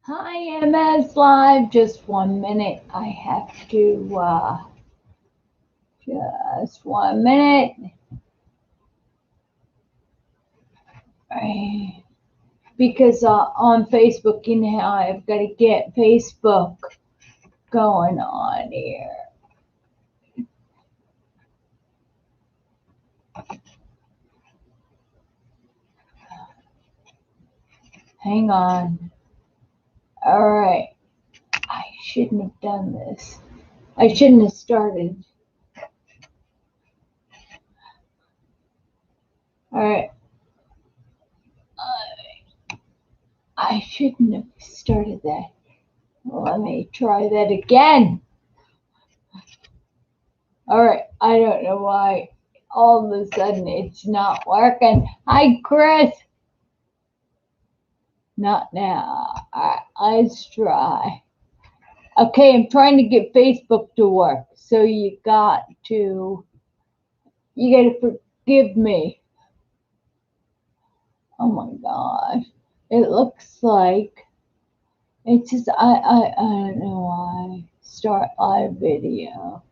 Hi, MS Live. Just 1 minute. I have to, just 1 minute. Because on Facebook, you know how I've got to get Facebook going on here. Hang on. All right. I shouldn't have done this. I shouldn't have started. All right. I shouldn't have started that. Let me try that again. All right. I don't know why all of a sudden it's not working. Hi, Chris. Not now. All right. Let's try. Okay. I'm trying to get Facebook to work. So you got to forgive me. Oh my gosh. It looks like it's just, I don't know why. Start live video.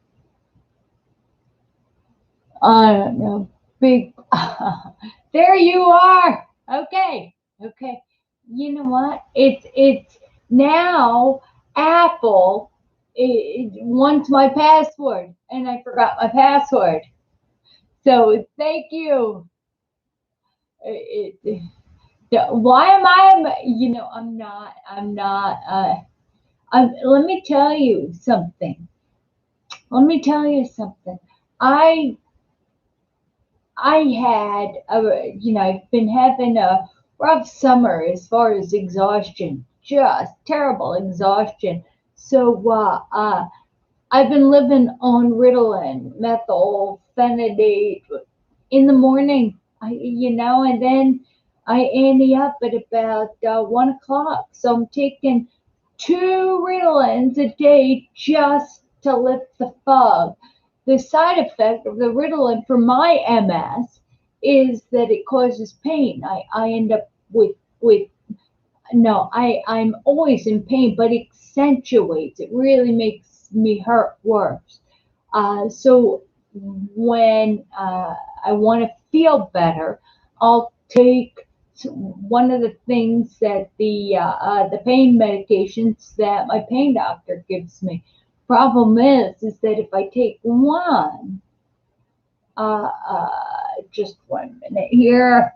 I don't know. Big. There you are. Okay. Okay. You know what? It's now Apple wants my password, and I forgot my password. So thank you. Why am I? You know, I'm not. I'm not. Let me tell you something. Let me tell you something. I I had, I've been having a rough summer as far as exhaustion, just terrible exhaustion. So I've been living on Ritalin, methylphenidate in the morning, and then I ante up at about 1 o'clock. So I'm taking 2 Ritalins a day just to lift the fog. The side effect of the Ritalin for my MS is that it causes pain. I end up with no, I'm always in pain, but it accentuates. It really makes me hurt worse. So when I want to feel better, I'll take one of the things that the pain medications that my pain doctor gives me. Problem is that if I take one, just 1 minute here.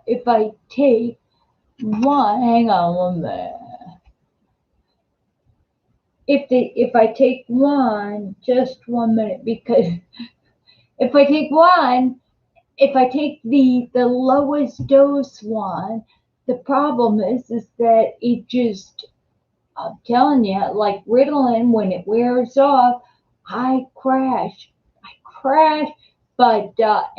If I take one, hang on 1 minute. If I take one, just 1 minute, because if I take one, if I take the lowest dose one, the problem is that it just, I'm telling you, like Ritalin, when it wears off, I crash. I crash. But that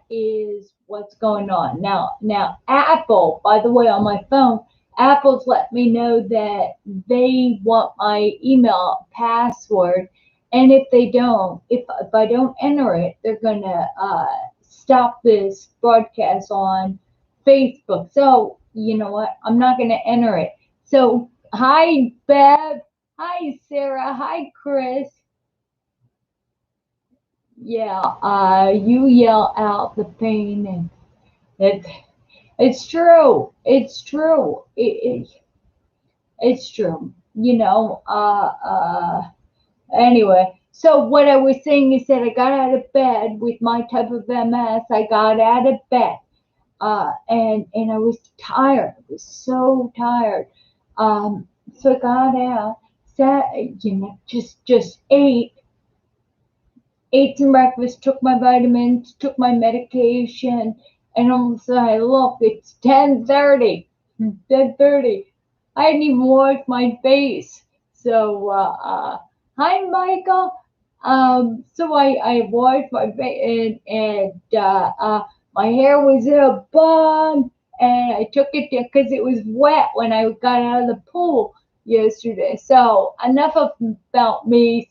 is what's going on. Now Apple, by the way, on my phone, Apple's let me know that they want my email password, and if I don't enter it, they're gonna stop this broadcast on Facebook. So you know what? I'm not gonna enter it. So hi Bev, hi Sarah, hi Chris. Yeah, you yell out the pain, and it's true. It's true. It's true. Anyway, so what I was saying is that I got out of bed with my type of MS. I got out of bed, and I was tired. I was so tired. So I got out, sat, just ate some breakfast, took my vitamins, took my medication, and all of a sudden I look, it's 10:30. 10:30. I hadn't even washed my face. So hi Michael. So I washed my face, and my hair was in a bun, and I took it there because it was wet when I got out of the pool yesterday. So enough about me.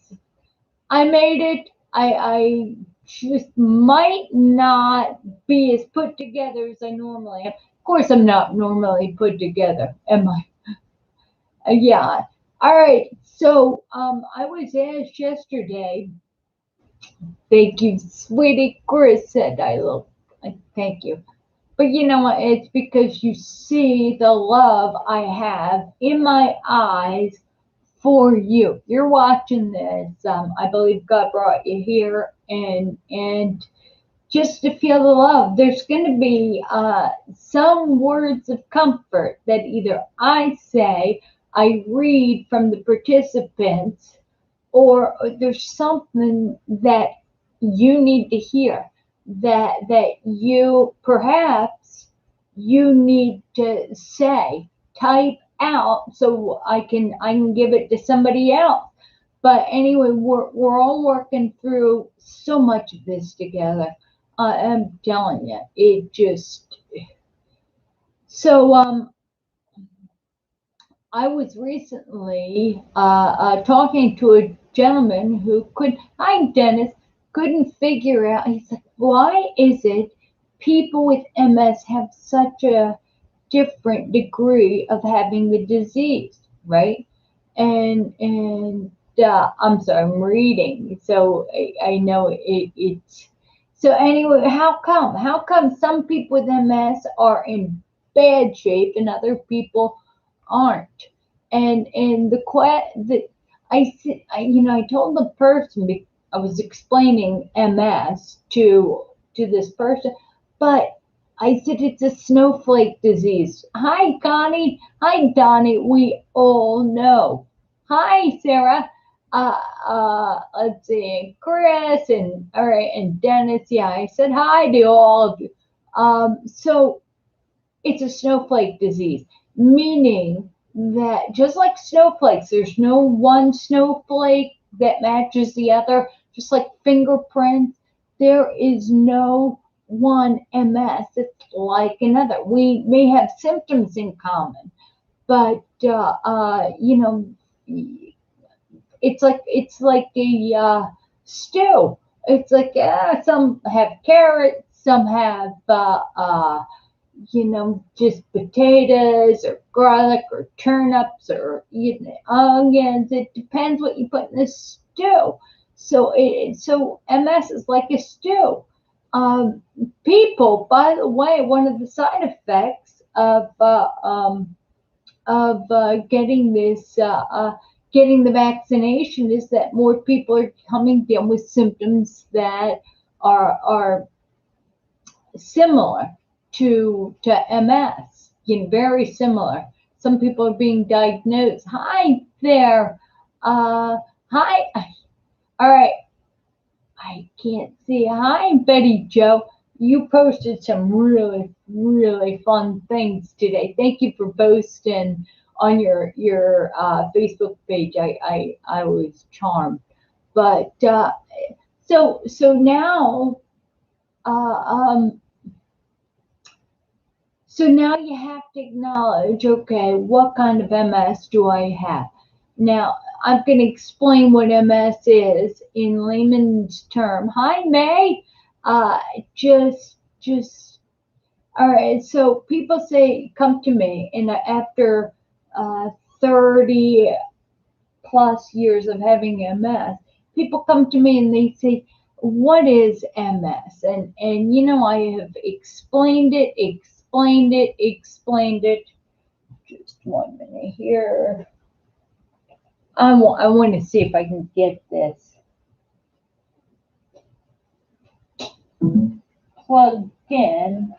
I made it. I just might not be as put together as I normally am. Of course, I'm not normally put together, am I? Yeah. All right. So, I was asked yesterday. Thank you, sweetie. Chris said I look. Thank you. But you know what? It's because you see the love I have in my eyes for you. You're watching this. I believe God brought you here, and just to feel the love. There's going to be some words of comfort that either I say, I read from the participants, or there's something that you need to hear, that you perhaps you need to say, type out, so I can give it to somebody else. But anyway, we're all working through so much of this together. I'm telling you, it just so I was recently talking to a gentleman who hi Dennis, couldn't figure out. He's like, why is it people with MS have such a different degree of having the disease, right? And I'm sorry, I'm reading, so I know it's so anyway. How come? How come some people with MS are in bad shape and other people aren't? And the I told the person, I was explaining MS to this person, but I said it's a snowflake disease. Hi, Connie. Hi, Donnie. We all know. Hi, Sarah. Let's see, Chris, and all right, and Dennis. Yeah, I said hi to all of you. So it's a snowflake disease, meaning that just like snowflakes, there's no one snowflake that matches the other, just like fingerprints, there is no one MS that's like another. We may have symptoms in common, but it's like a stew. It's like some have carrots, some have just potatoes or garlic or turnips or onions. It depends what you put in the stew. So MS is like a stew. Um, People, by the way, one of the side effects of getting the vaccination is that more people are coming down with symptoms that are similar to MS, very similar. Some people are being diagnosed. Hi there. Hi. All right. I can't see. Hi, Betty Joe. You posted some really, really fun things today. Thank you for posting on your Facebook page. I was charmed. But so now uh, um, So now you have to acknowledge, okay, what kind of MS do I have? Now, I'm going to explain what MS is in layman's term. Hi, May. Uh, just, all right. So people say, come to me, and after 30 plus years of having MS, people come to me and they say, what is MS? And I have explained it. Just 1 minute here. I want to see if I can get this plugged in.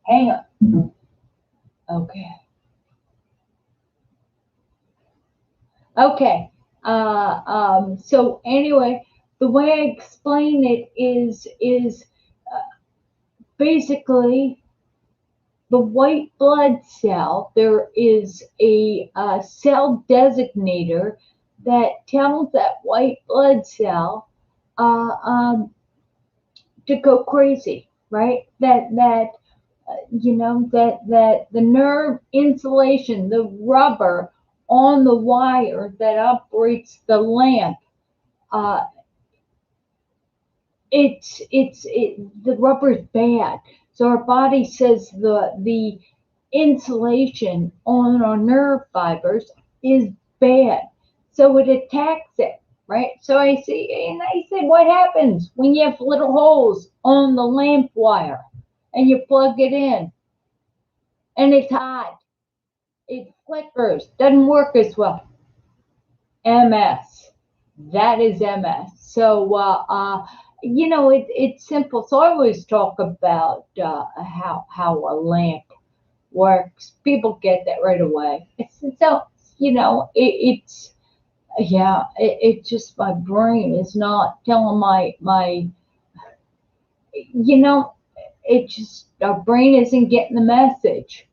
Hang on. Okay. Okay. So anyway, the way I explain it is basically the white blood cell. There is a cell designator that tells that white blood cell uh, um, to go crazy, right? That that the nerve insulation, the rubber on the wire that operates the lamp, uh, the rubber is bad. So our body says the insulation on our nerve fibers is bad. So it attacks it, right? So I see, and I said, what happens when you have little holes on the lamp wire and you plug it in and it's hot? It flickers, doesn't work as well. MS. That is MS. So, it's simple. So I always talk about how a lamp works. People get that right away. So, it's yeah. It just my brain is not telling my you know. It just our brain isn't getting the message.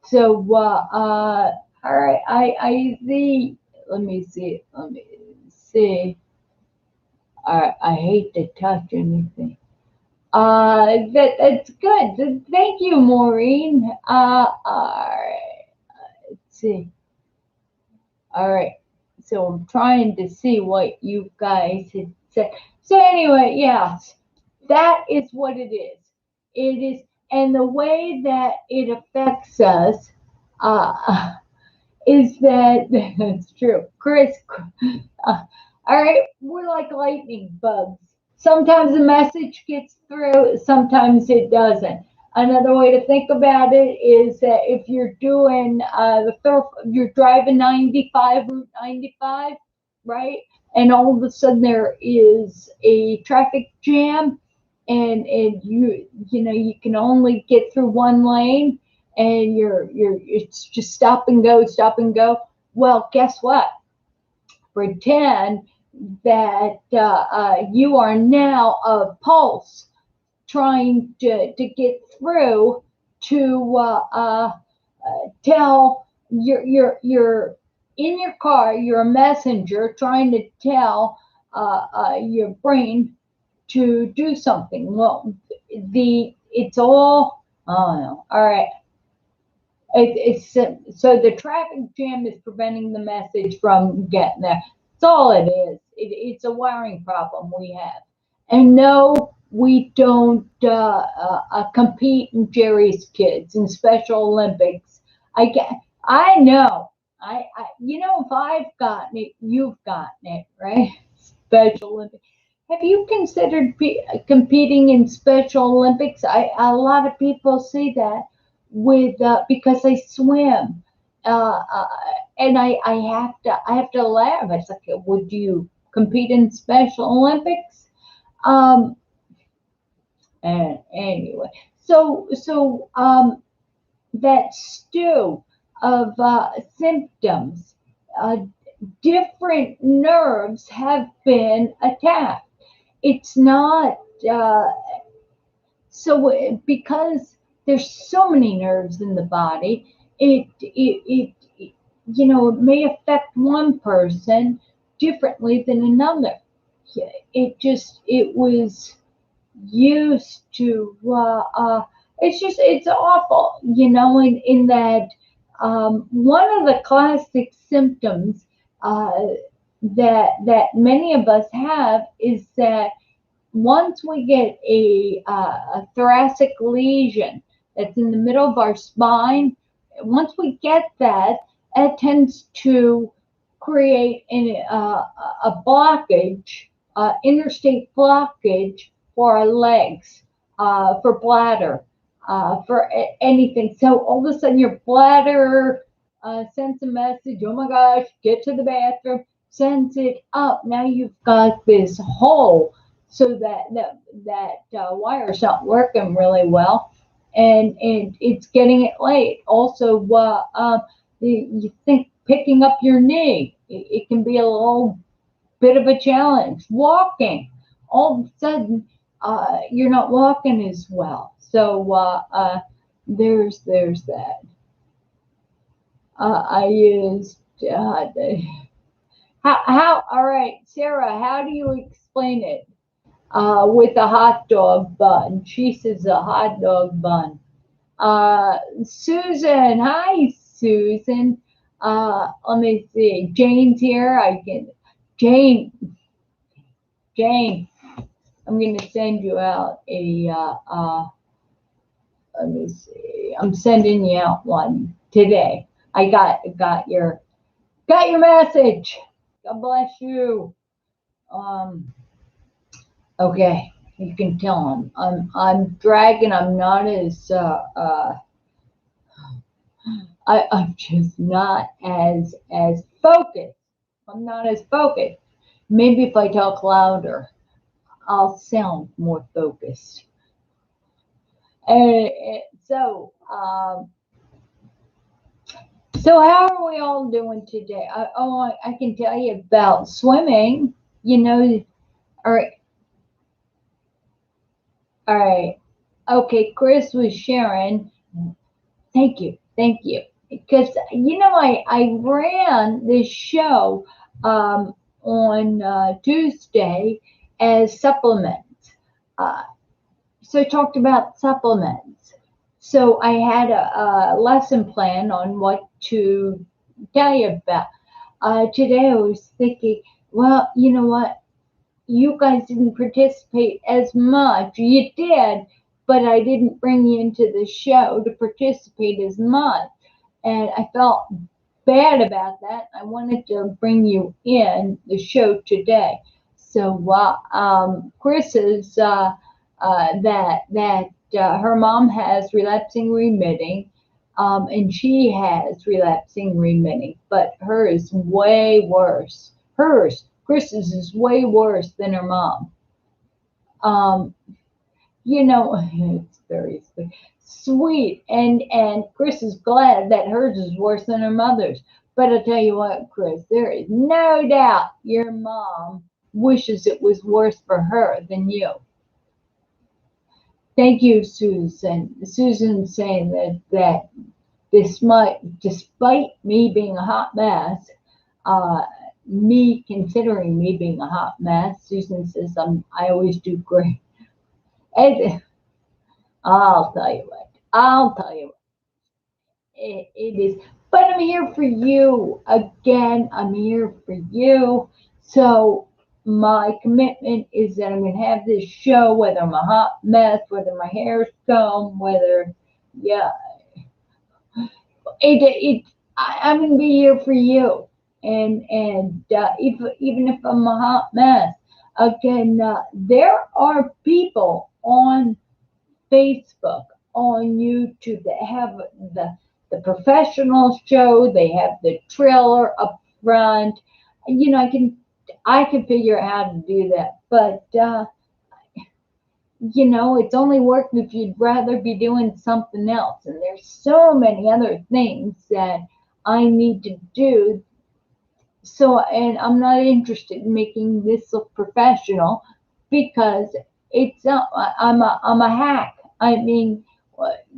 So, all right. I see. Let me see. Let me see. I hate to touch anything. That's good. Thank you, Maureen. All right. Let's see. All right. So I'm trying to see what you guys had said. So anyway, yes, that is what it is. It is, and the way that it affects us, uh, is that that's true, Chris? All right, we're like lightning bugs. Sometimes the message gets through, sometimes it doesn't. Another way to think about it is that if you're doing you're driving 95, Route 95, right? And all of a sudden there is a traffic jam, and you can only get through one lane, and it's just stop and go, stop and go. Well, guess what? Pretend that you are now a pulse trying to get through to tell you're in your car, you're a messenger trying to tell your brain to do something. Well, it's all, I don't know. All right. It's so the traffic jam is preventing the message from getting there. That's all it is. It's a wiring problem we have. And no, we don't compete in Jerry's Kids and Special Olympics. I know. If I've gotten it, you've gotten it, right? Special Olympics. Have you considered competing in Special Olympics? A lot of people see that with because they swim, uh, uh, and I have to laugh. It's like, would you compete in Special Olympics? Um, and anyway, that stew of symptoms, uh, different nerves have been attacked. It's not because there's so many nerves in the body. It may affect one person differently than another. It was used to it's awful, in that one of the classic symptoms that many of us have is that once we get a thoracic lesion that's in the middle of our spine, once we get that, it tends to create a blockage, interstate blockage for our legs, for bladder, for anything. So all of a sudden your bladder sends a message, oh my gosh, get to the bathroom, sends it up. Now you've got this hole, so that wire's not working really well, and it's getting it late. Also, you think picking up your knee, it can be a little bit of a challenge. Walking, all of a sudden, you're not walking as well. So there's that. I used how. All right, Sarah, how do you explain it? With a hot dog bun. She says a hot dog bun. Susan, hi, Susan. Let me see. Jane's here. Jane, Jane, I'm going to send you out let me see. I'm sending you out one today. I got your message. God bless you. Um, okay. You can tell I'm dragging. I'm not as I'm just not as focused. I'm not as focused. Maybe if I talk louder, I'll sound more focused. And so how are we all doing today? I can tell you about swimming. You know, all right, all right. Okay, Chris was sharing. Thank you. Because I ran this show on Tuesday as supplements. Uh, so I talked about supplements. So I had a lesson plan on what to tell you about. Today I was thinking, well, you know what? You guys didn't participate as much. You did, but I didn't bring you into the show to participate as much. And I felt bad about that. I wanted to bring you in the show today. So Chris that her mom has relapsing remitting, and she has relapsing remitting, but hers is way worse. Chris's is way worse than her mom. Um, it's very sweet, and Chris is glad that hers is worse than her mother's. But I tell you what, Chris, there is no doubt your mom wishes it was worse for her than you. Thank you, Susan. Susan's saying that despite me being a hot mess, uh, me considering me being a hot mess, Susan says I always do great. And I'll tell you what. It is. But I'm here for you. Again, I'm here for you. So my commitment is that I'm going to have this show, whether I'm a hot mess, whether my hair's combed, yeah, I'm going to be here for you. And even if I'm a hot mess, again, there are people on Facebook, on YouTube that have the professional show. They have the trailer up front. I can figure out how to do that, but it's only work if you'd rather be doing something else. And there's so many other things that I need to do. So, and I'm not interested in making this look professional because it's not. I'm a hack. I mean,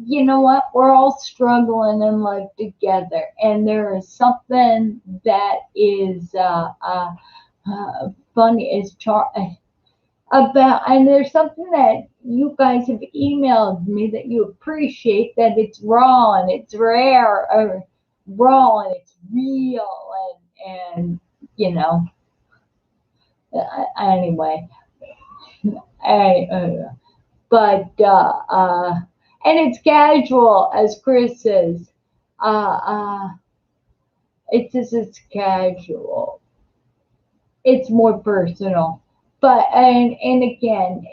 you know what? We're all struggling in life together, and there is something that is funny about, and there's something that you guys have emailed me that you appreciate, that it's raw and it's rare, or raw and it's real, and anyway, I, but and it's casual, as Chris says. It's casual. It's more personal. But and again,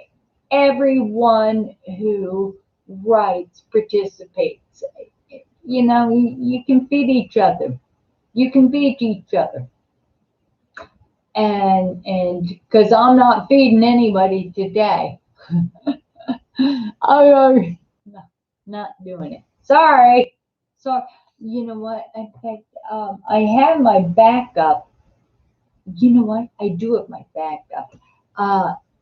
everyone who writes participates. You can feed each other. You can feed each other. And because I'm not feeding anybody today. I'm not doing it. Sorry. So you know what? In fact, I have my backup. You know what? I do have my backup.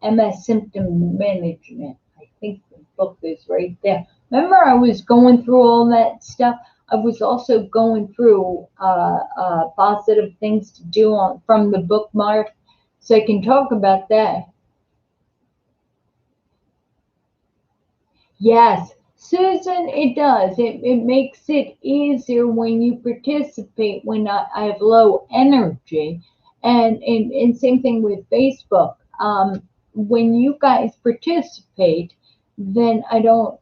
MS Symptom Management. I think the book is right there. Remember, I was going through all that stuff. I was also going through positive things to do from the bookmark, so I can talk about that. Yes, Susan, it does. It makes it easier when you participate when I have low energy. And same thing with Facebook. When you guys participate, then I don't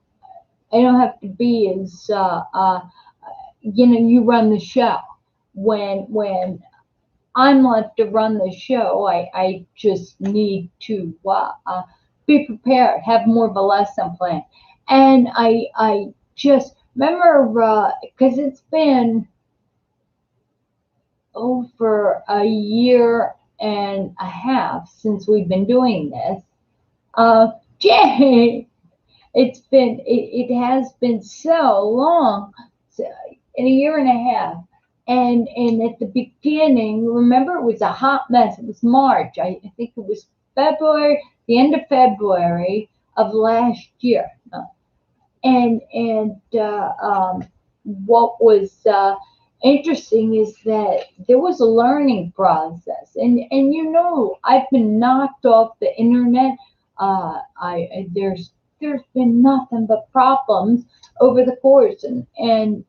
have to be as you run the show. When I'm left to run the show, I just need to be prepared, have more of a lesson plan. And I just remember, because it's been over a year and a half since we've been doing this. Jay, it has been so long, so, in a year and a half. And at the beginning, remember, it was a hot mess. It was March. I think it was February, the end of February of last year. And what was interesting is that there was a learning process. And I've been knocked off the internet. There's been nothing but problems over the course, and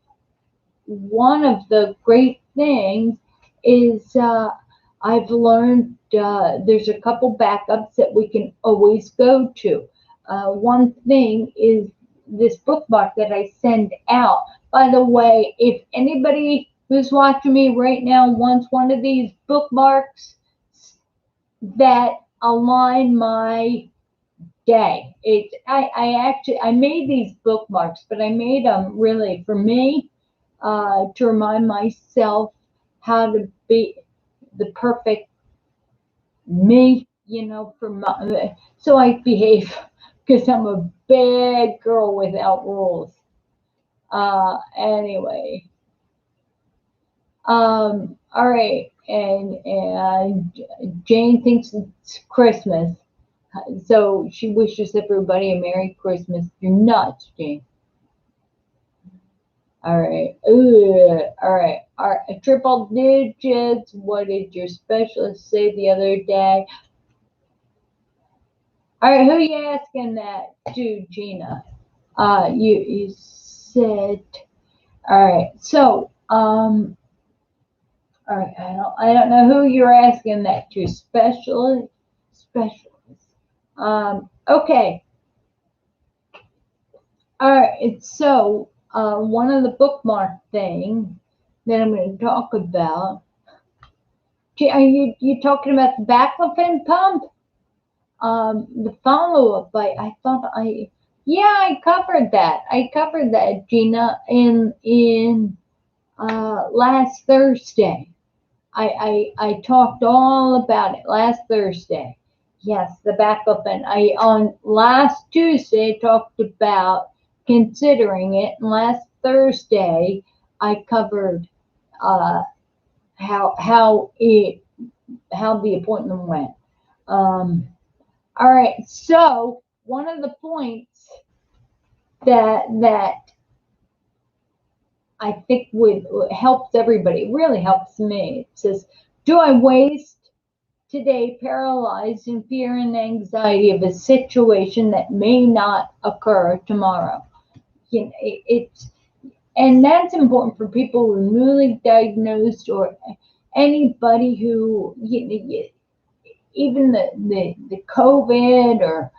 one of the great things is I've learned there's a couple backups that we can always go to. One thing is this bookmark that I send out. By the way, if anybody who's watching me right now wants one of these bookmarks that align my day, I made these bookmarks, but I made them really for me, to remind myself how to be the perfect me, so I behave, because I'm a bad girl without rules. Anyway, all right, and Jane thinks it's Christmas, so she wishes everybody a Merry Christmas. You're nuts, Jane. All right. Ugh. All right. All right. Triple digits. What did your specialist say the other day? All right. Who you asking that to, Gina? You said. All right. So all right. I don't know who you're asking that to. Specialist. Okay. All right. So one of the bookmark thing that I'm going to talk about. Are you talking about the baclofen pump? The follow-up, I covered that. I covered that, Gina, in last Thursday. I talked all about it last Thursday. Yes, the baclofen. On last Tuesday I talked about considering it, and last Thursday I covered how the appointment went. All right, so one of the points that I think helps everybody, really helps me. It says, do I waste today paralyzed in fear and anxiety of a situation that may not occur tomorrow? And that's important for people who are newly diagnosed, or anybody who, even the COVID or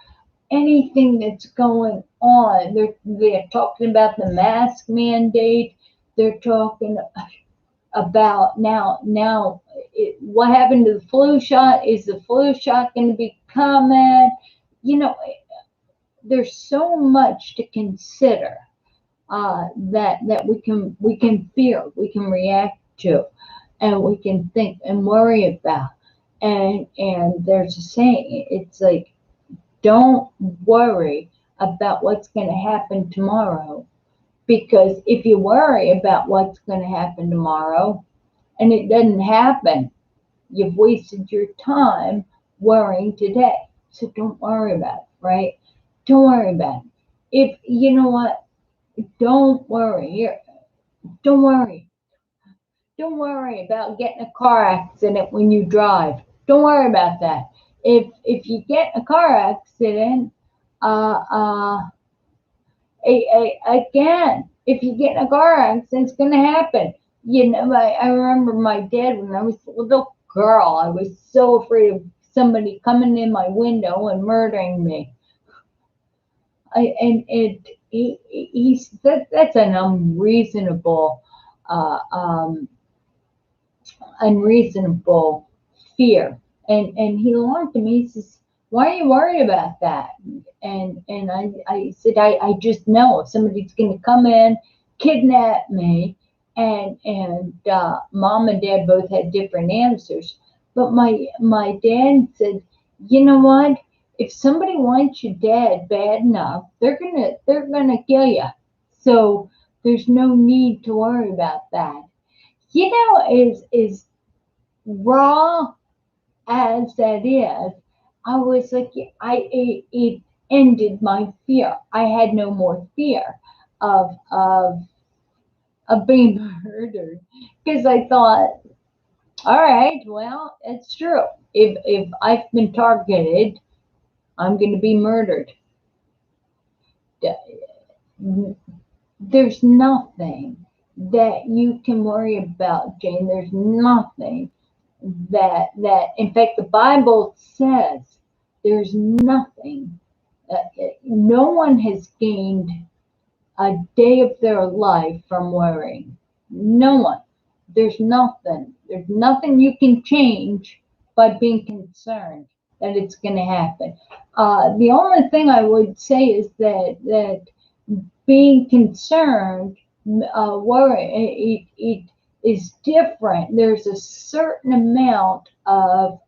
anything that's going on. They're talking about the mask mandate. They're talking about now what happened to the flu shot. Is the flu shot going to be coming? There's so much to consider that we can fear, we can react to, and we can think and worry about. And there's a saying, it's like, don't worry about what's going to happen tomorrow, because if you worry about what's going to happen tomorrow and it doesn't happen, you've wasted your time worrying today. So don't worry about it, right? Don't worry about it. If you know what, don't worry. Don't worry. Don't worry about getting a car accident when you drive. Don't worry about that. If you get a car accident, Again, if you get in a car accident, it's going to happen. I remember my dad when I was a little girl. I was so afraid of somebody coming in my window and murdering me. And that's an uh, um, unreasonable fear. And he learned to me. He says, "Why are you worried about that?" And I said, I just know if somebody's going to come in, kidnap me, and mom and dad both had different answers. But my dad said, "You know what? If somebody wants you dead bad enough, they're gonna kill you. So there's no need to worry about that." Is raw as that is, I was like, it ended my fear. I had no more fear of of of being murdered because I thought, all right, well, it's true. If I've been targeted, I'm going to be murdered. There's nothing that you can worry about, Jane. There's nothing that in fact the Bible says there's nothing, no one has gained a day of their life from worrying. No one. There's nothing you can change by being concerned that it's going to happen. The only thing I would say is that being concerned, worry, it is different. There's a certain amount of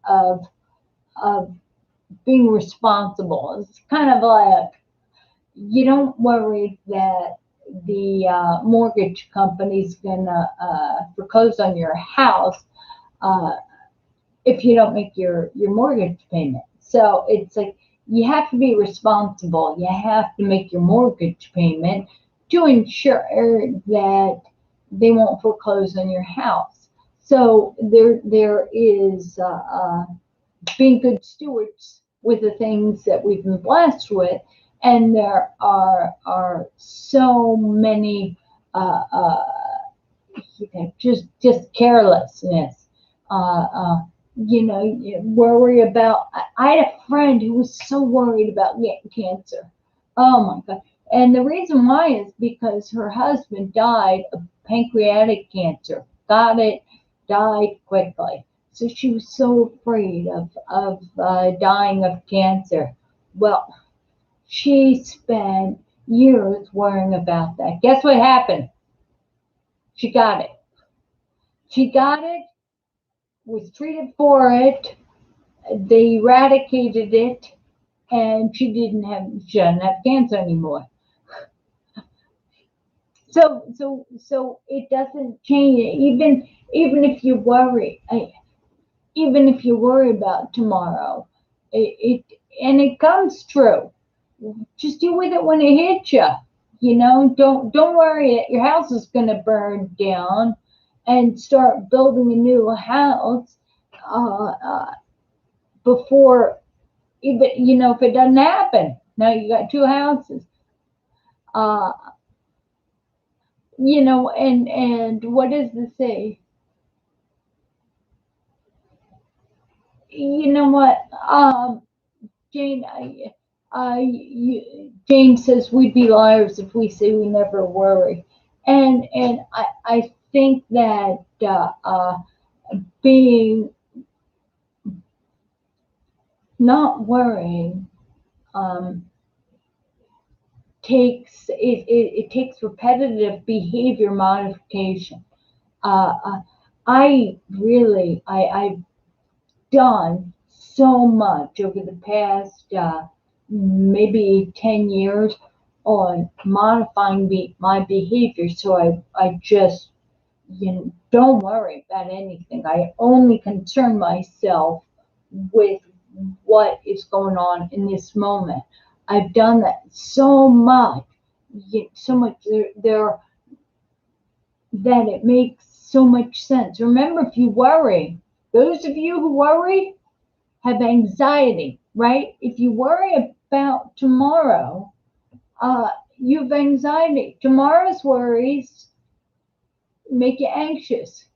being responsible. It's kind of like you don't worry that the mortgage company's gonna foreclose on your house uh, if you don't make your mortgage payment. So it's like you have to be responsible. You have to make your mortgage payment to ensure that they won't foreclose on your house. So there is being good stewards with the things that we've been blessed with, and there are so many uh, uh, just carelessness. You worry about. I had a friend who was so worried about getting cancer. Oh my God! And the reason why is because her husband died of pancreatic cancer. Got it, died quickly. So she was so afraid of dying of cancer. Well, she spent years worrying about that. Guess what happened? She got it. She got it, was treated for it, they eradicated it, and she doesn't have cancer anymore. So it doesn't change. Even if you worry, even if you worry about tomorrow, and it comes true. Just deal with it when it hits you. Don't worry that your house is going to burn down, and start building a new house uh, uh, before even if it doesn't happen. Now you got two houses. Uh, and what does it say? You know what? Jane, Jane says we'd be liars if we say we never worry, and I think that being not worrying um, it takes repetitive behavior modification. I've done so much over the past maybe 10 years on modifying my behavior. So I just, don't worry about anything. I only concern myself with what is going on in this moment. I've done that so much, so much there that it makes so much sense. Remember, if you worry, those of you who worry have anxiety, right? If you worry about tomorrow, uh, you have anxiety. Tomorrow's worries make you anxious.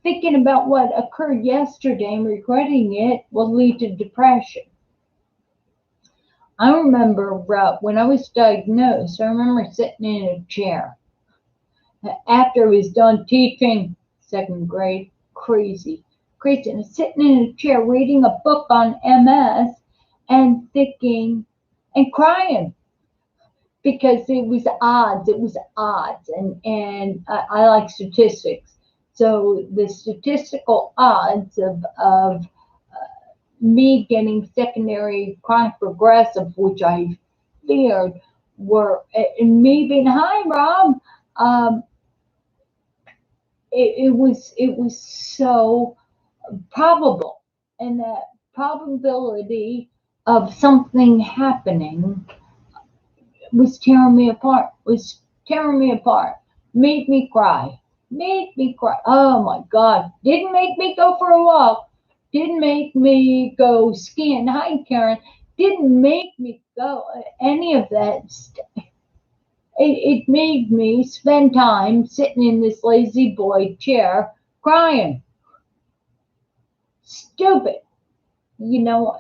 Thinking about what occurred yesterday and regretting it will lead to depression. I remember when I was diagnosed, I remember sitting in a chair after I was done teaching second grade. Crazy. And sitting in a chair reading a book on MS and thinking and crying because it was odds. And I like statistics. So the statistical odds of me getting secondary chronic progressive, which I feared, and me being high, Rob. Um, it was so probable, and that probability of something happening was tearing me apart. Made me cry. Oh my God! Didn't make me go for a walk. Didn't make me go skiing. Hi, Karen. Didn't make me go any of that. It made me spend time sitting in this lazy boy chair crying. Stupid. You know,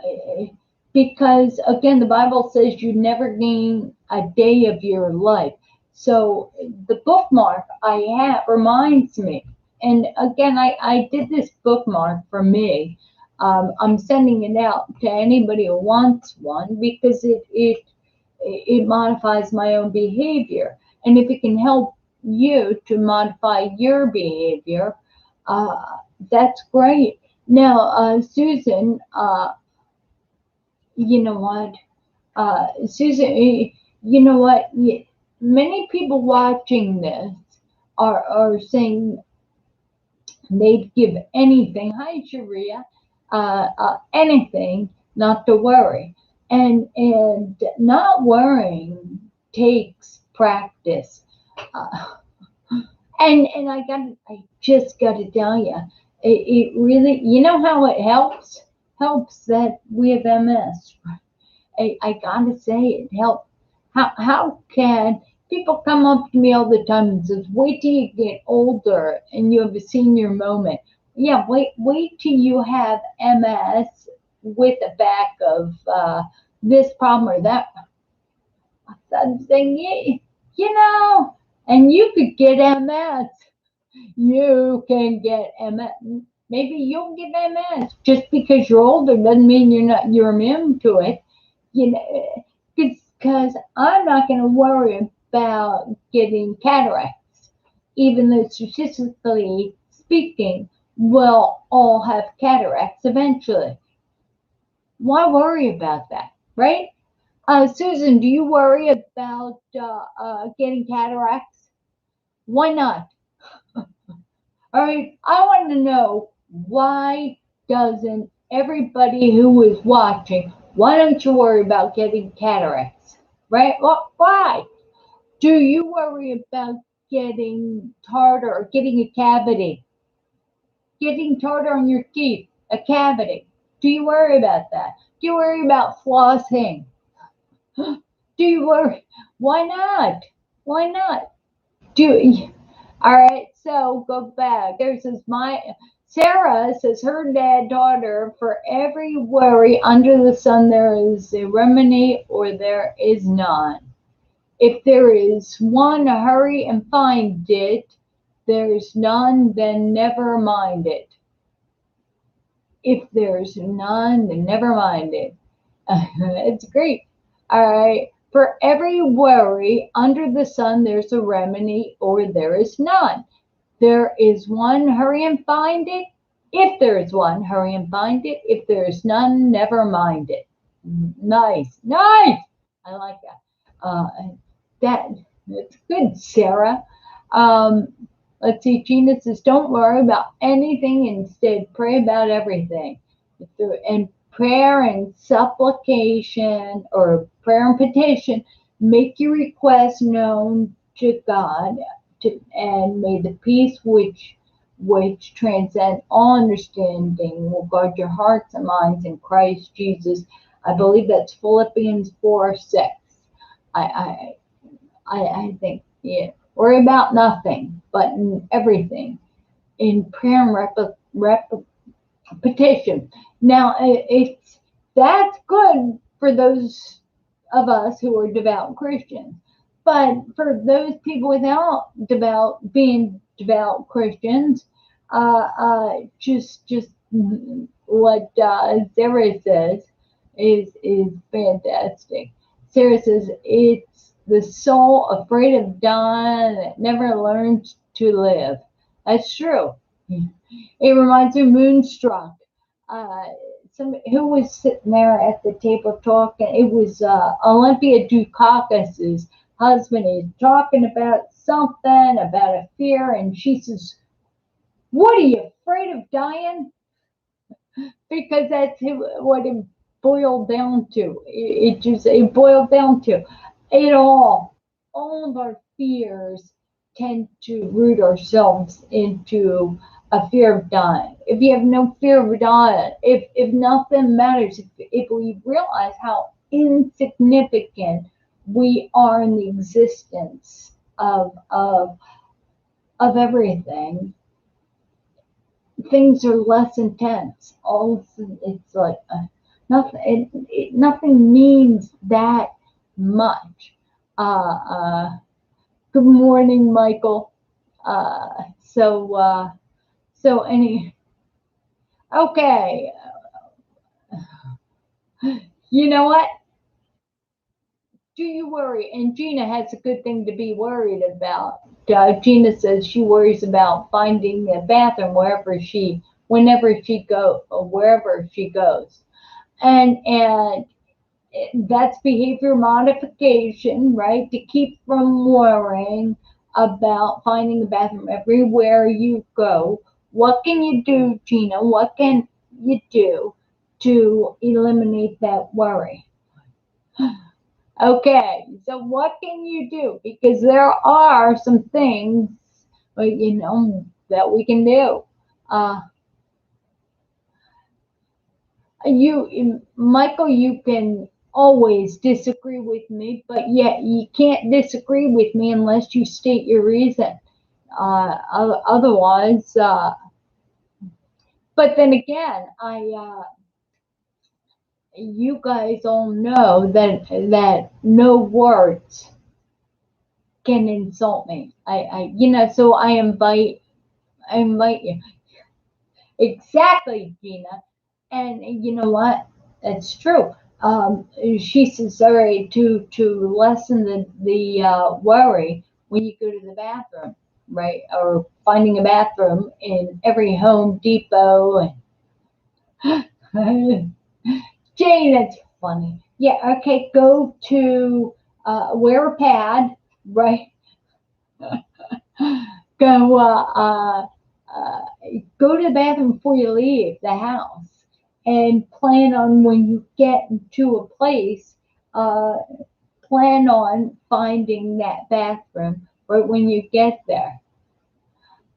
because again, the Bible says you never gain a day of your life. So the bookmark I have reminds me. And again, I did this bookmark for me. I'm sending it out to anybody who wants one because it modifies my own behavior. And if it can help you to modify your behavior, uh, that's great. Now, Susan, you know what? Susan, you know what? Many people watching this are saying they'd give anything. Hi, Sharia. Anything not to worry, and not worrying takes practice. Uh, and I just got to tell you, it really, you know how it helps that we have MS. I gotta say it helps. How can people come up to me all the time and says, wait till you get older and you have a senior moment. Yeah, wait till you have MS with a back of this problem or that. I'm saying, yeah, you know, and you could get MS. You can get MS. Maybe you'll get MS. Just because you're older doesn't mean you're immune to it. You know, because I'm not going to worry about getting cataracts, even though statistically speaking, we'll all have cataracts eventually. Why worry about that, right? Susan, do you worry about getting cataracts? Why not? All right, I want to know, why doesn't everybody who is watching, why don't you worry about getting cataracts? Right? Well, why? Do you worry about getting tartar or getting a cavity? Getting tartar on your teeth, a cavity. Do you worry about that? Do you worry about flossing? Do you worry? Why not? Why not? All right, so go back. There's this Sarah says her dad taught her, for every worry under the sun there is a remedy or there is none. If there is one, hurry and find it. There's none, then never mind it. If there's none, then never mind it. It's great. All right. For every worry under the sun, there's a remedy or there is none. There is one, hurry and find it. If there is one, hurry and find it. If there is none, never mind it. Nice. I like that. That's good, Sarah. Um, let's see. Gina says, don't worry about anything. Instead, pray about everything. And prayer and supplication, or prayer and petition, make your request known to God, and may the peace which transcends all understanding will guard your hearts and minds in Christ Jesus. I believe that's Philippians 4:6. I think, yeah, worry about nothing, but in everything, in prayer and repetition. Now, it's that's good for those of us who are devout Christians, but for those people without being devout Christians, just what Sarah says is fantastic. Sarah says it's the soul afraid of dying that never learns to live. That's true. It reminds me of Moonstruck. Uh, who was sitting there at the table talking? It was Olympia Dukakis's husband. He's talking about something about a fear, and she says, "What are you afraid of dying?" Because that's what it boiled down to. It boiled down to it all. All of our fears tend to root ourselves into a fear of dying. If you have no fear of dying, if nothing matters, if we realize how insignificant we are in the existence of everything, things are less intense. All it's like nothing. Nothing means that much. Uh, uh, Good morning, Michael. Uh, so so any okay. You know what? Do you worry? And Gina has a good thing to be worried about. Gina says she worries about finding a bathroom whenever she go, or wherever she goes, and that's behavior modification, right? To keep from worrying about finding a bathroom everywhere you go. What can you do, Gina? What can you do to eliminate that worry? Okay, so what can you do? Because there are some things, that we can do. Uh, Michael, you can always disagree with me, but yet you can't disagree with me unless you state your reason. Otherwise, but then again, you guys all know that no words can insult me. So I invite you. Exactly, Gina. And you know what? That's true. She says, sorry, to lessen the worry when you go to the bathroom, right? Or finding a bathroom in every Home Depot. And Jane, that's funny. Yeah, okay, go to wear a pad, right? Go uh, go to the bathroom before you leave the house, and plan on when you get to a place, uh, plan on finding that bathroom right when you get there.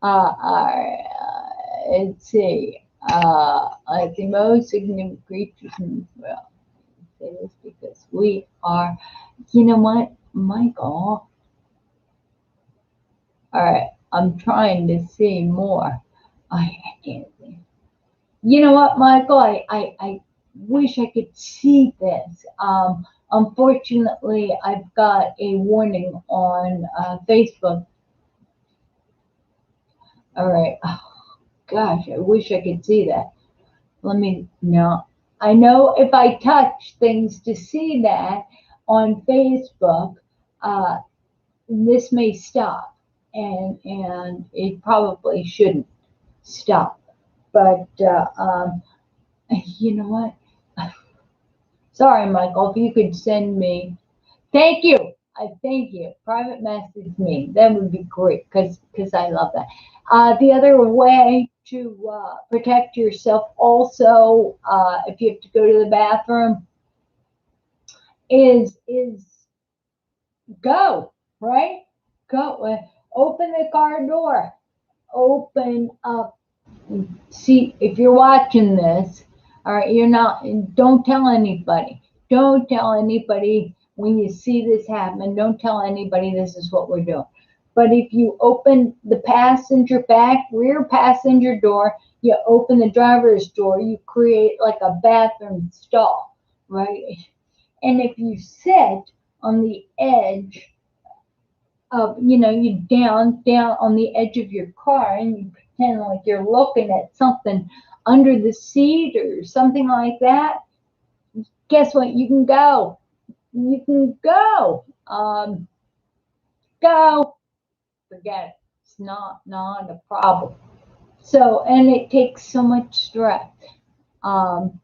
Let's see. Like the most significant creatures in the world. Say this because we are. You know what, Michael? All right, I'm trying to see more. I can't see. You know what, Michael? I wish I could see this. Unfortunately, I've got a warning on Facebook. All right. Oh, gosh, I wish I could see that. Let me no. I know if I touch things to see that on Facebook, uh, this may stop, and it probably shouldn't stop. But you know what? Sorry, Michael, if you could send me. Thank you. I thank you. Private message me. That would be great because I love that. The other way to protect yourself also, if you have to go to the bathroom, is go, right? Go. Open the car door. Open up. See, if you're watching this, all right, you're not, don't tell anybody. Don't tell anybody when you see this happen, don't tell anybody this is what we're doing. But if you open the rear passenger door, you open the driver's door, you create like a bathroom stall, right? And if you sit on the edge of, you down on the edge of your car and you pretend like you're looking at something under the seat or something like that, guess what? You can go. You can go. Go. Forget it. It's not a problem. So, and it takes so much stress. Um,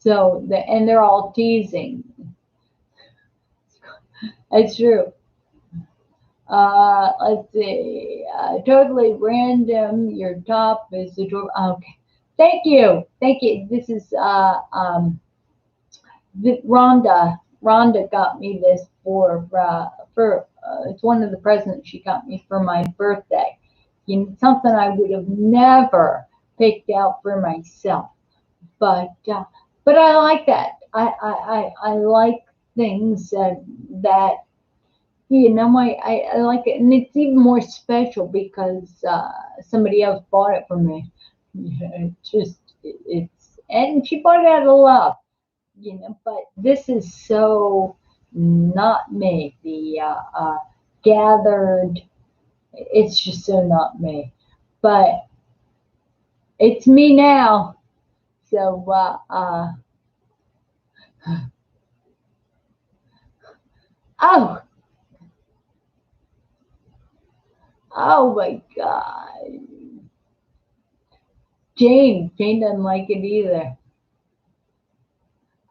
and they're all teasing. It's true. Let's see. Totally random. Your top is adorable. Okay. Thank you. Thank you. This is Rhonda. Rhonda got me this for it's one of the presents she got me for my birthday. Something I would have never picked out for myself. But I like that. I like things that I like it, and it's even more special because somebody else bought it for me. And she bought it out of love, But this is so not me. The gathered, it's just so not me. But it's me now. So oh. Oh my God. Jane doesn't like it either.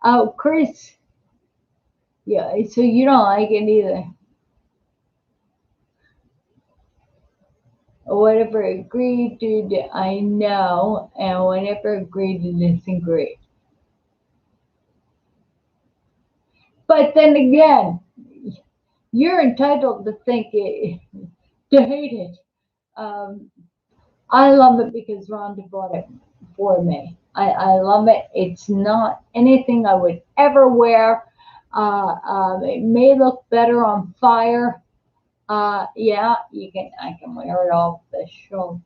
Oh, Chris. Yeah, so you don't like it either. Whatever agreed to, I know, and whatever agreed to disagree. But then again, you're entitled to think it, to hate it. I love it because Rhonda bought it for me. I love it. It's not anything I would ever wear. It may look better on fire. Yeah, I can wear it off the show.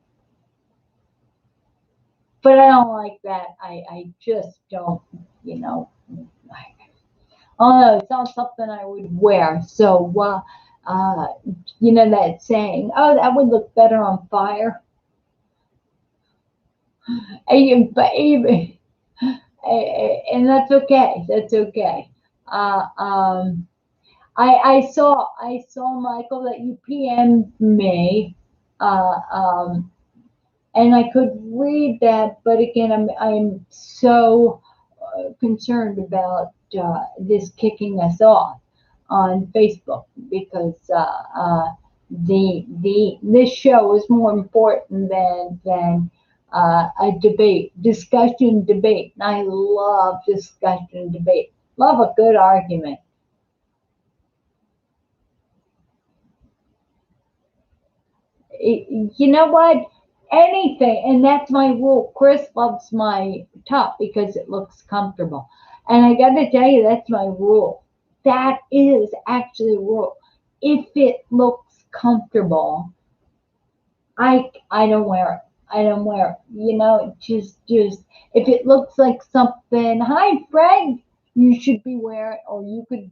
But I don't like that. I just don't, oh no, it's not something I would wear. So, that saying, oh, that would look better on fire. And that's okay. That's okay. I saw Michael that you PM'd me, and I could read that, but again, I'm so concerned about this kicking us off on Facebook because this show is more important than a discussion debate. And I love discussion debate. Love a good argument. You know what? Anything, and that's my rule. Chris loves my top because it looks comfortable. And I got to tell you, that's my rule. That is actually a rule. If it looks comfortable, I don't wear it. I don't wear it. Just if it looks like something, hi Fred, you should be wearing, or you could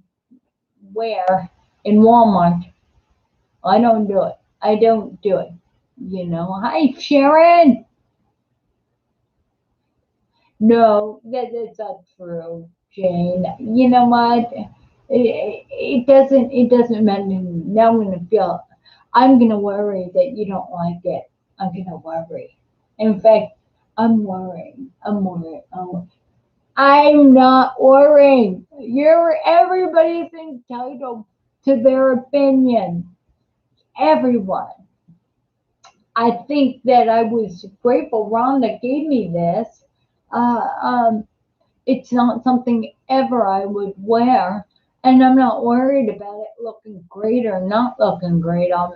wear in Walmart. I don't do it. I don't do it. Hi Sharon. No, that's not true, Jane. You know what? It doesn't matter. Now I'm gonna worry that you don't like it. I'm gonna worry. In fact, I'm worrying. I'm not worrying. Everybody's entitled to their opinion. Everyone. I think that I was grateful Rhonda gave me this. It's not something ever I would wear, and I'm not worried about it looking great or not looking great. I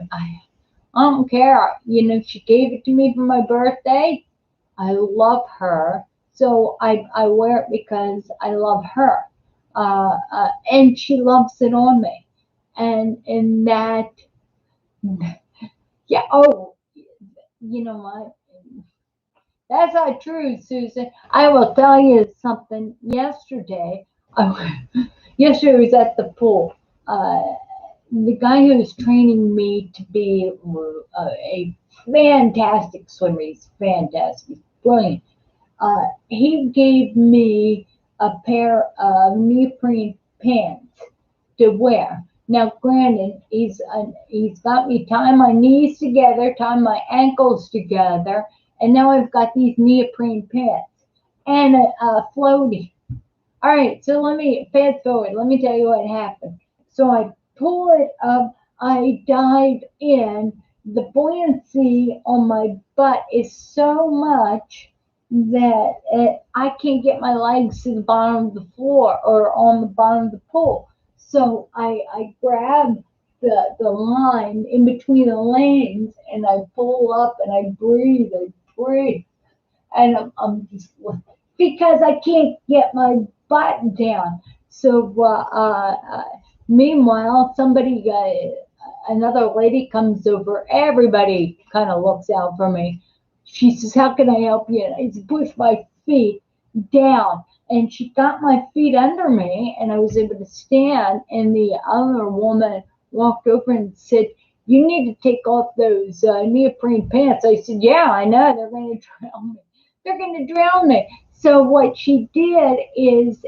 don't care. She gave it to me for my birthday. I love her, so I wear it because I love her. and she loves it on me. And that, yeah. Oh, you know what? That's not true, Susan. I will tell you something. Yesterday, yesterday I was at the pool. Uh, the guy who was training me to be a fantastic swimmer, he's fantastic, he's brilliant. He gave me a pair of neoprene pants to wear. Now, granted, he's got me tying my knees together, tying my ankles together, and now I've got these neoprene pants and a floaty. All right, so let me fast forward. Let me tell you what happened. So I pull it up. I dive in. The buoyancy on my butt is so much that I can't get my legs to the bottom of the floor or on the bottom of the pool. So I grab the line in between the lanes and I pull up and I breathe, and I'm just because I can't get my butt down. So meanwhile, another lady comes over. Everybody kind of looks out for me. She says, "How can I help you?" And I just push my feet down, and she got my feet under me, and I was able to stand. And the other woman walked over and said, "You need to take off those neoprene pants." I said, "Yeah, I know. They're going to drown me." So what she did is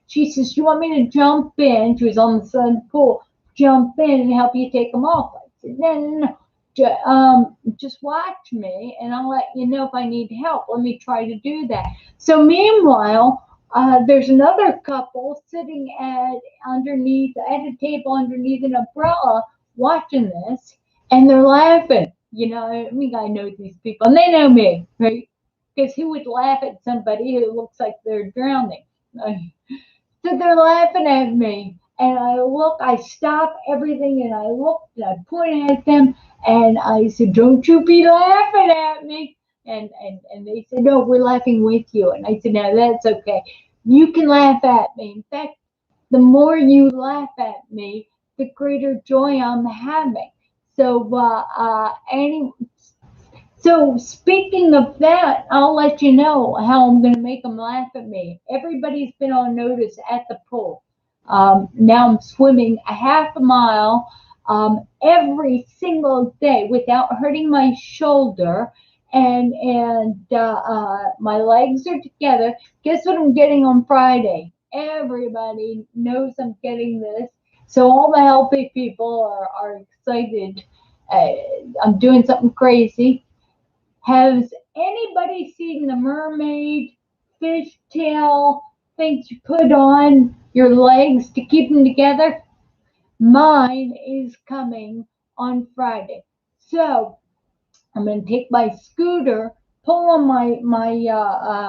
she says, "You want me to jump in?" She was on the side of the pool. "Jump in and help you take them off." I said, "No, no, no. Just watch me, and I'll let you know if I need help. Let me try to do that." So meanwhile, there's another couple sitting at a table underneath an umbrella watching this, and they're laughing. I mean, I know these people, and they know me, right? Because who would laugh at somebody who looks like they're drowning? So they're laughing at me. And I stop everything and I look and I point at them and I said, "Don't you be laughing at me." And they said, "No, we're laughing with you." And I said, "No, that's okay. You can laugh at me. In fact, the more you laugh at me, the greater joy I'm having." So, so speaking of that, I'll let you know how I'm going to make them laugh at me. Everybody's been on notice at the pool. Now I'm swimming a half a mile every single day without hurting my shoulder, and my legs are together. Guess what I'm getting on Friday? Everybody knows I'm getting this, so all the healthy people are excited. I'm doing something crazy. Has anybody seen the mermaid fishtail things you put on your legs to keep them together? Mine is coming on Friday. So I'm going to take my scooter, pull on my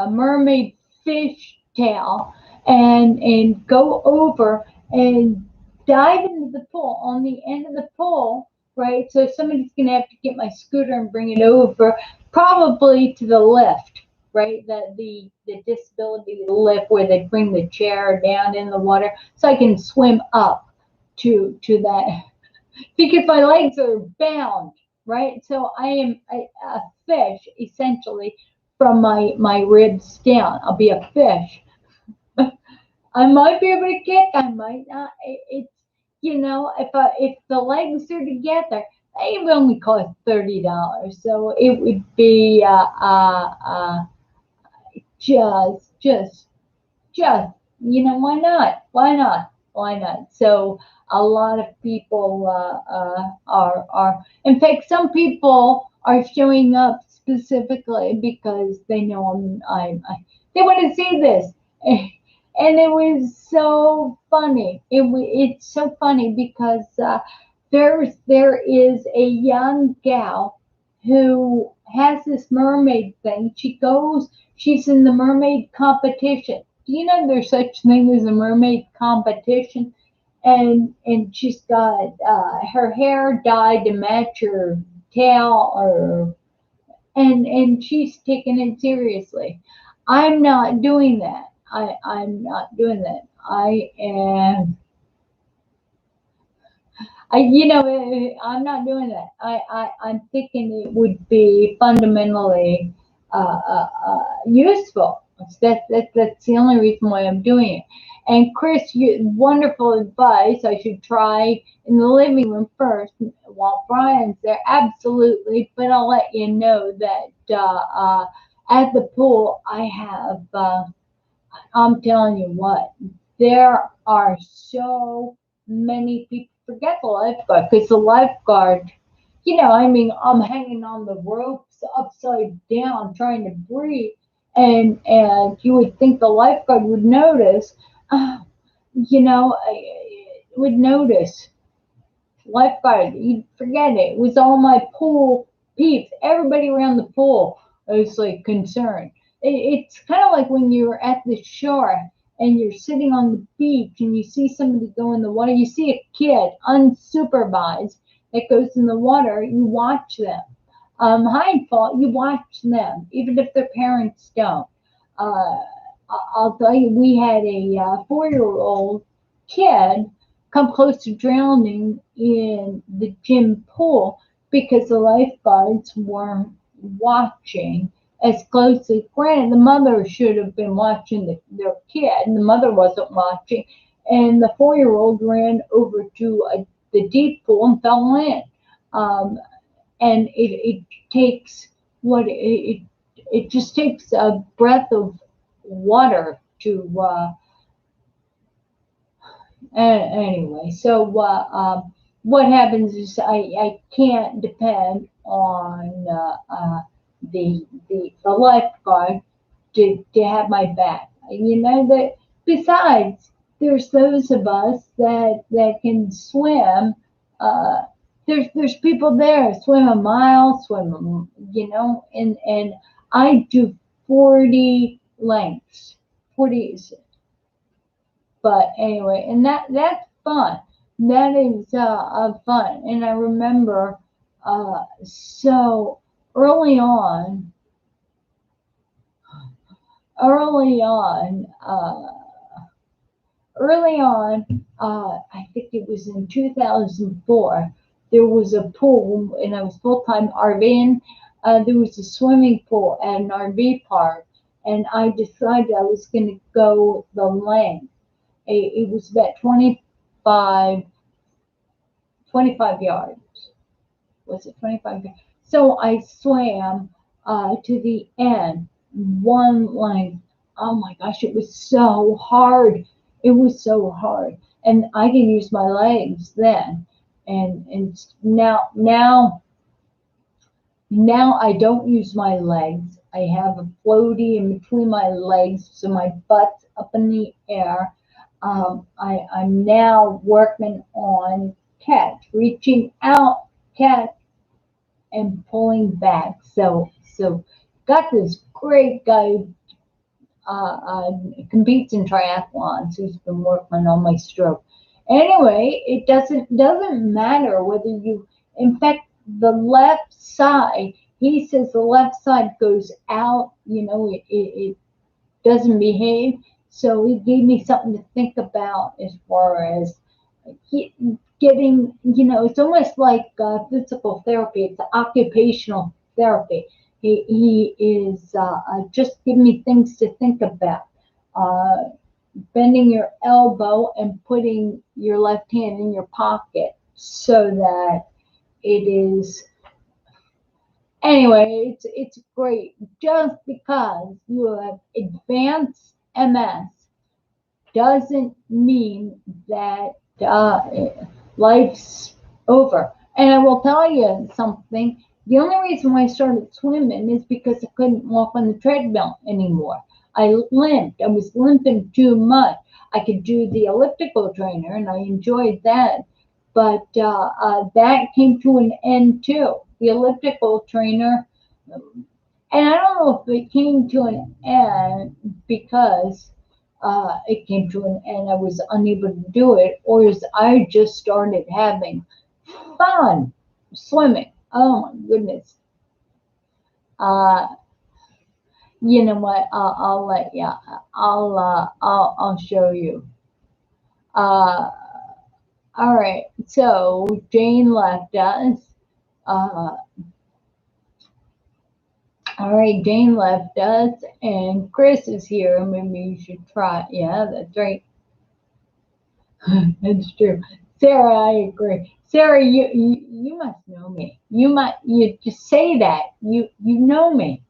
mermaid fishtail, and go over and dive into the pool on the end of the pool, right? So somebody's going to have to get my scooter and bring it over, probably to the lift, right? The disability lift where they bring the chair down in the water, so I can swim up to that because my legs are bound, right? So I am a fish essentially from my ribs down. I'll be a fish. I might be able to kick. I might not. It's if the legs are together, they only cost $30, so it would be just why not? Why not? Why not? So a lot of people are. In fact, some people are showing up specifically because they know they want to see this. And it was so funny. It's so funny because there is a young gal who has this mermaid thing. She's in the mermaid competition. Do you know there's such thing as a mermaid competition? And she's got her hair dyed to match her tail, and she's taking it seriously. I'm not doing that. I'm not doing that. I am. I'm not doing that. I'm thinking it would be fundamentally useful. That's the only reason why I'm doing it. And Chris, wonderful advice. I should try in the living room first while Brian's there. Absolutely. But I'll let you know that at the pool, I have, I'm telling you what, there are so many people. Forget the lifeguard, because the lifeguard, I mean, I'm hanging on the ropes upside down trying to breathe, and you would think the lifeguard would notice, uh, would notice. Lifeguard, you forget it. It was all my pool peeps. Everybody around the pool was like concerned. It's kind of like when you're at the shore and you're sitting on the beach and you see somebody go in the water. You see a kid unsupervised that goes in the water. You watch them. Hindfall, you watch them, even if their parents don't. Uh, I'll tell you, we had a 4-year-old kid come close to drowning in the gym pool because the lifeguards weren't watching as closely. Granted, the mother should have been watching their kid, and the mother wasn't watching, and the 4-year-old ran over to the deep pool and fell in. Um, and it takes it just takes a breath of water to anyway. So what happens is I can't depend on the lifeguard to have my back. That besides, there's those of us that can swim. Uh, there's people there swim a mile, and I do 40 lengths, 40. But anyway, and that's fun. That is fun. And I remember so early on, early on, early on, I think it was in 2004, there was a pool, and I was full time RVing. There was a swimming pool at an RV park, and I decided I was going to go the length. It was about 25 yards. Was it 25 yards? So I swam to the end, one length. Oh my gosh, it was so hard. It was so hard. And I can use my legs then. And now I don't use my legs. I have a floaty in between my legs, so my butt's up in the air. I'm now working on catch, reaching out, catch, and pulling back. So got this great guy competes in triathlons who's been working on my stroke. Anyway, it doesn't matter whether you, in fact, the left side. He says the left side goes out. It doesn't behave. So he gave me something to think about as far as getting, it's almost like physical therapy. It's occupational therapy. He is just giving me things to think about. Uh, Bending your elbow and putting your left hand in your pocket so that it is. Anyway, it's great. Just because you have advanced MS doesn't mean that life's over. And I will tell you something. The only reason why I started swimming is because I couldn't walk on the treadmill anymore. I limped. I was limping too much. I could do the elliptical trainer, and I enjoyed that. But that came to an end too. The elliptical trainer, and I don't know if it came to an end because it came to an end. I was unable to do it, or is I just started having fun swimming. Oh my goodness. Uh, you know what? I'll let you. I'll show you. Uh, all right. So Jane left us. Uh, all right, Jane left us, and Chris is here. Maybe you should try. Yeah, that's right. That's true. Sarah, I agree. Sarah, you must know me. You just say that. You know me.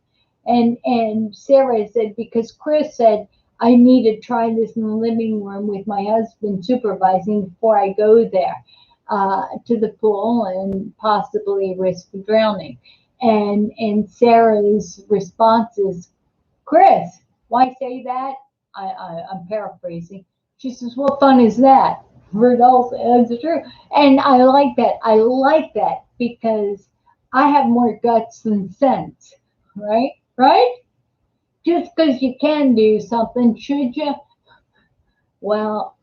And Sarah said, because Chris said I need to try this in the living room with my husband supervising before I go there to the pool and possibly risk drowning. And Sarah's response is, Chris, why say that? I'm paraphrasing. She says, what fun is that? For adults, that's true. And I like that. I like that because I have more guts than sense, right? Right? Just because you can do something, should you? Well,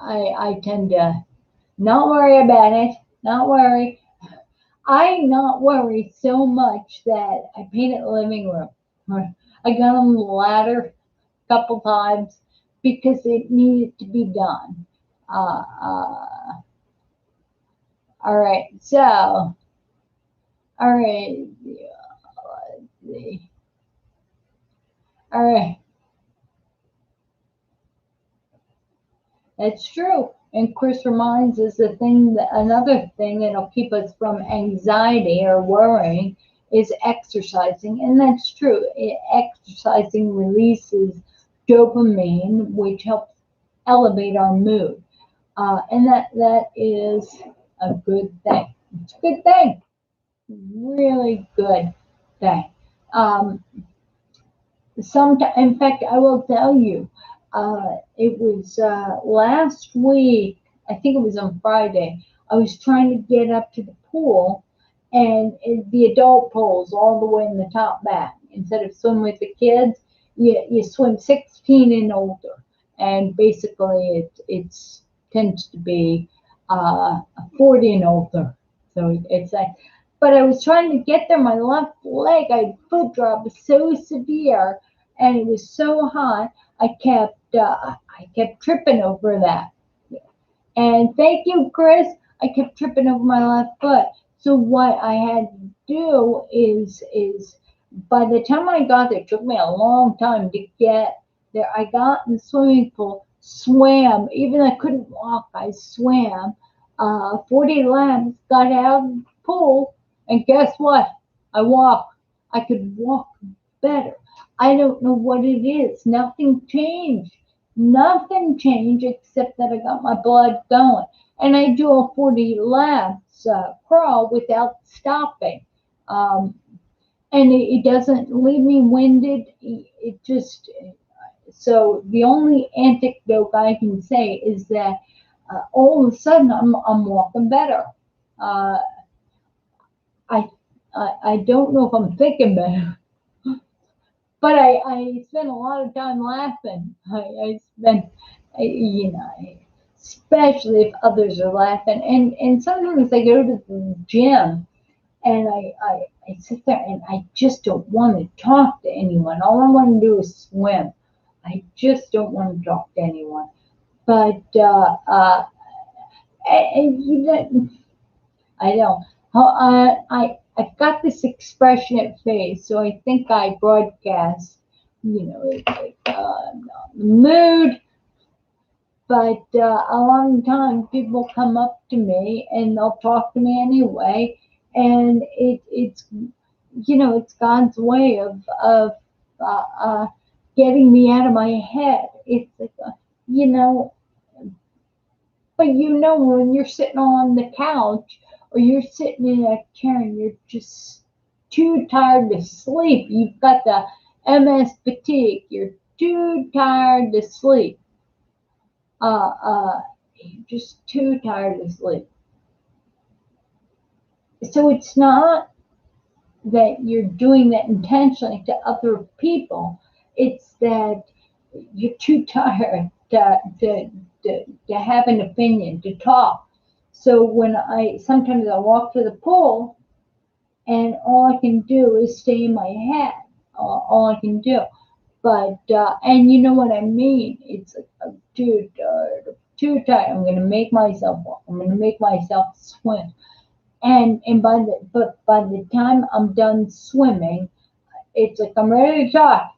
I tend to not worry about it, not worry. I not worry so much that I painted the living room. I got on the ladder a couple times because it needed to be done. Uh, uh, all right, so, all right, all right, that's true. And Chris reminds us another thing that'll keep us from anxiety or worrying is exercising, and that's true. Exercising releases dopamine, which helps elevate our mood. And that is a good thing. It's a good thing, really good thing. Um, in fact, I will tell you, it was last week. I think it was on Friday. I was trying to get up to the pool, and the adult pool's all the way in the top back. Instead of swimming with the kids, you swim 16 and older, and basically it's tends to be 40 and older. So it's like, but I was trying to get there. My left leg, I foot drop was so severe, and it was so hot. I kept tripping over that. And thank you, Chris. I kept tripping over my left foot. So what I had to do is by the time I got there, it took me a long time to get there. I got in the swimming pool, swam. Even though I couldn't walk, I swam. 40 laps, got out of the pool, and guess what? I walked. I could walk better. I don't know what it is. Nothing changed. Nothing changed except that I got my blood going. And I do a 40 laps crawl without stopping. Um, and it doesn't leave me winded. It just, so the only anecdote I can say is that all of a sudden I'm walking better. Uh, I, I don't know if I'm thinking better. But I spend a lot of time laughing. I spend, especially if others are laughing. And sometimes I go to the gym and I sit there and I just don't want to talk to anyone. All I want to do is swim. I just don't want to talk to anyone. But, and you know, I know. I've got this expression at face, so I think I broadcast, it's like the mood. But a lot of times people come up to me and they'll talk to me anyway, and it's God's way of uh, uh, getting me out of my head. It's like, you know, but when you're sitting on the couch or you're sitting in a chair and you're just too tired to sleep, you've got the MS fatigue, you're too tired to sleep. You're just too tired to sleep. So it's not that you're doing that intentionally to other people. It's that you're too tired to have an opinion, to talk. So sometimes I walk to the pool and all I can do is stay in my head. All I can do. But and you know what I mean? It's like, too tight. I'm gonna make myself walk. I'm gonna make myself swim. And by the time I'm done swimming, it's like I'm ready to talk.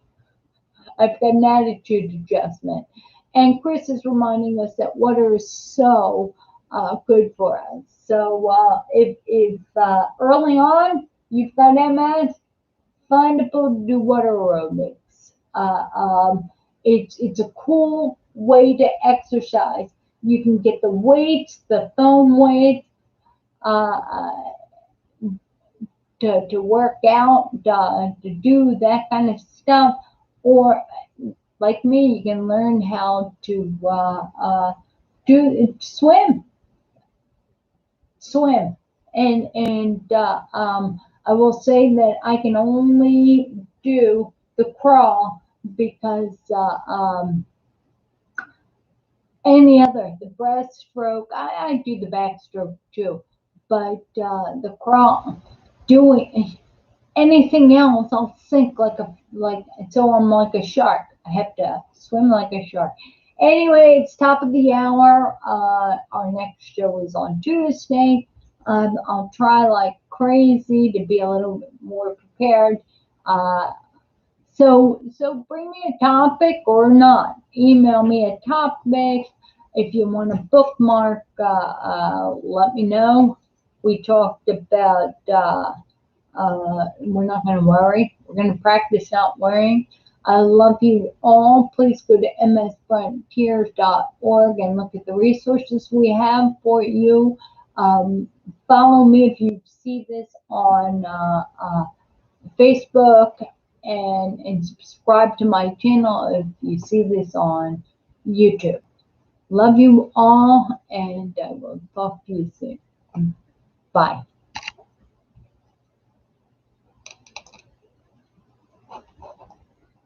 I've got an attitude adjustment. And Chris is reminding us that water is so good for us. So if early on you've got MS, find people to do water aerobics. It's a cool way to exercise. You can get the weights, the foam weights, uh, to work out, to do that kind of stuff, or like me, you can learn how to do swim, and I will say that I can only do the crawl because any other the breaststroke, I do the backstroke too, but the crawl doing anything else, I'll sink like so I'm like a shark. I have to swim like a shark. Anyway, it's top of the hour. Our next show is on Tuesday. I'll try like crazy to be a little bit more prepared. Uh, so bring me a topic or not. Email me a topic. If you want to bookmark, let me know. We talked about we're not going to worry. We're going to practice not worrying. I love you all. Please go to msfrontiers.org and look at the resources we have for you. Follow me if you see this on Facebook and subscribe to my channel if you see this on YouTube. Love you all, and I will talk to you soon. Bye.